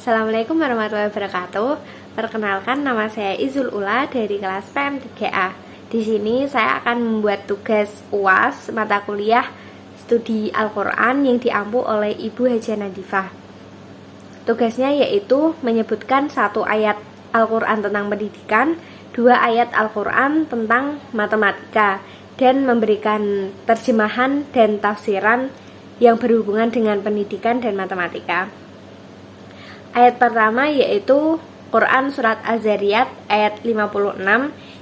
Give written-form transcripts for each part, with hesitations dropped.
Assalamualaikum warahmatullahi wabarakatuh. Perkenalkan, nama saya Izul Ula dari kelas PM3A. Di sini saya akan membuat tugas UAS mata kuliah studi Al-Quran yang diampu oleh Ibu Haja Nadifah. Tugasnya yaitu menyebutkan satu ayat Al-Quran tentang pendidikan, dua ayat Al-Quran tentang matematika, dan memberikan terjemahan dan tafsiran yang berhubungan dengan pendidikan dan matematika. Ayat pertama yaitu Quran Surat Az-Zariyat ayat 56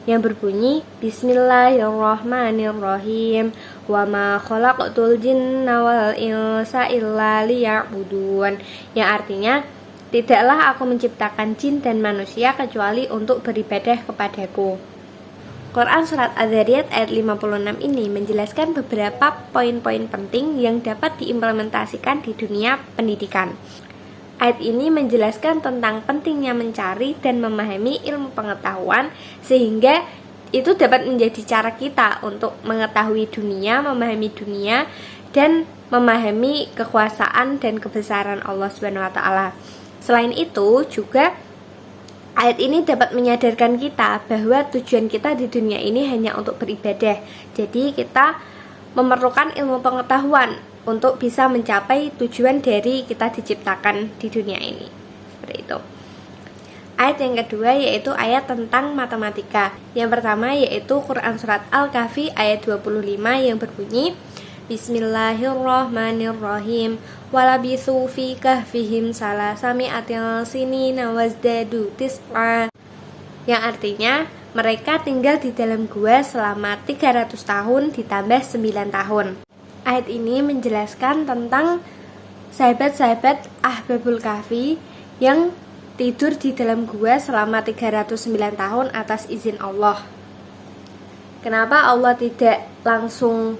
yang berbunyi Bismillahirrahmanirrahim wa ma khalaqtul jinna wal insa illa liya'budun, yang artinya tidaklah aku menciptakan jin dan manusia kecuali untuk beribadah kepadaku. Quran Surat Az-Zariyat ayat 56 ini menjelaskan beberapa poin-poin penting yang dapat diimplementasikan di dunia pendidikan. Ayat ini menjelaskan tentang pentingnya mencari dan memahami ilmu pengetahuan, sehingga itu dapat menjadi cara kita untuk mengetahui dunia, memahami dunia, dan memahami kekuasaan dan kebesaran Allah SWT. Selain itu juga ayat ini dapat menyadarkan kita bahwa tujuan kita di dunia ini hanya untuk beribadah. Jadi kita memerlukan ilmu pengetahuan untuk bisa mencapai tujuan dari kita diciptakan di dunia ini. Seperti itu. Ayat yang kedua yaitu ayat tentang matematika. Yang pertama yaitu Quran Surat Al-Kahfi ayat 25 yang berbunyi Bismillahirrahmanirrahim walabithu fi kahfihim salasami'atil sinina wazdadu tis'a, yang artinya mereka tinggal di dalam gua selama 300 tahun ditambah 9 tahun. Ayat ini menjelaskan tentang sahabat-sahabat Ahbabul Kahfi yang tidur di dalam gua selama 309 tahun atas izin Allah. Kenapa Allah tidak langsung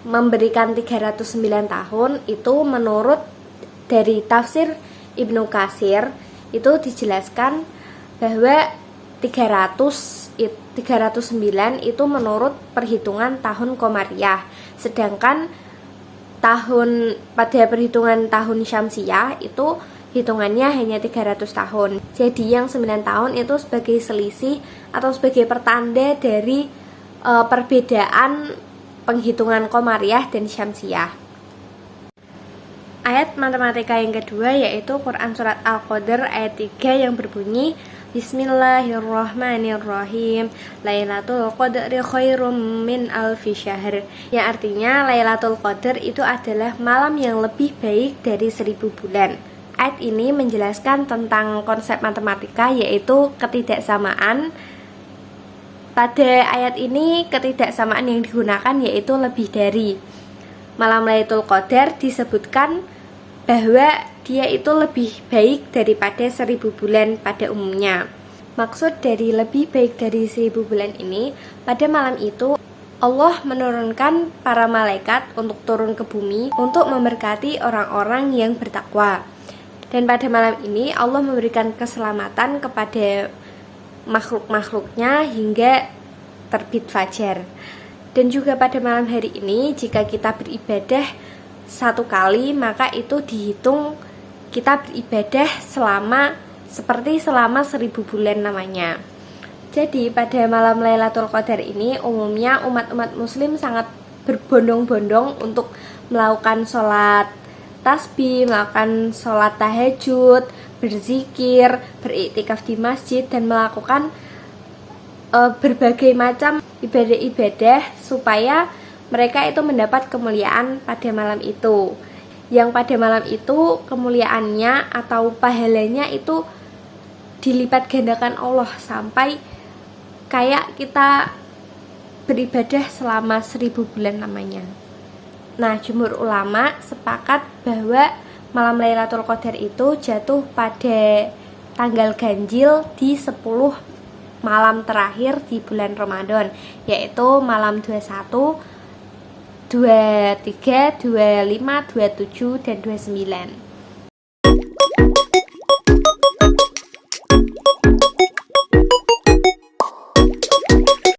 memberikan 309 tahun? Itu menurut dari tafsir Ibnu Katsir itu dijelaskan bahwa 309 itu menurut perhitungan tahun Komariah, sedangkan pada perhitungan tahun Syamsiyah itu hitungannya hanya 300 tahun. Jadi yang 9 tahun itu sebagai selisih atau sebagai pertanda dari perbedaan penghitungan Komariah dan Syamsiyah. Ayat matematika yang kedua yaitu Quran Surat Al-Qadr ayat 3 yang berbunyi Bismillahirrahmanirrahim Lailatul Qadri khairum min alfi syahr, yang artinya Lailatul Qadar itu adalah malam yang lebih baik dari 1000 bulan. Ayat ini menjelaskan tentang konsep matematika yaitu ketidaksamaan. Pada ayat ini ketidaksamaan yang digunakan yaitu lebih dari. Malam Lailatul Qadar disebutkan bahwa dia itu lebih baik daripada 1000 bulan pada umumnya. Maksud dari lebih baik dari 1000 bulan ini, pada malam itu Allah menurunkan para malaikat untuk turun ke bumi untuk memberkati orang-orang yang bertakwa. Dan pada malam ini Allah memberikan keselamatan kepada makhluk-makhluknya hingga terbit fajar. Dan juga pada malam hari ini jika kita beribadah satu kali, maka itu dihitung kita beribadah selama 1000 bulan namanya. Jadi pada malam Lailatul Qadar ini umumnya umat-umat muslim sangat berbondong-bondong untuk melakukan sholat tasbih, melakukan sholat tahajud, berzikir, beriktikaf di masjid, dan melakukan berbagai macam ibadah-ibadah supaya mereka itu mendapat kemuliaan pada malam itu. Yang pada malam itu kemuliaannya atau pahalanya itu dilipat gandakan Allah sampai kayak kita beribadah selama 1000 bulan namanya. Nah, jumhur ulama sepakat bahwa malam Lailatul Qadar itu jatuh pada tanggal ganjil di 10 malam terakhir di bulan Ramadan, yaitu malam 21, 23, 25, 27, dan 29.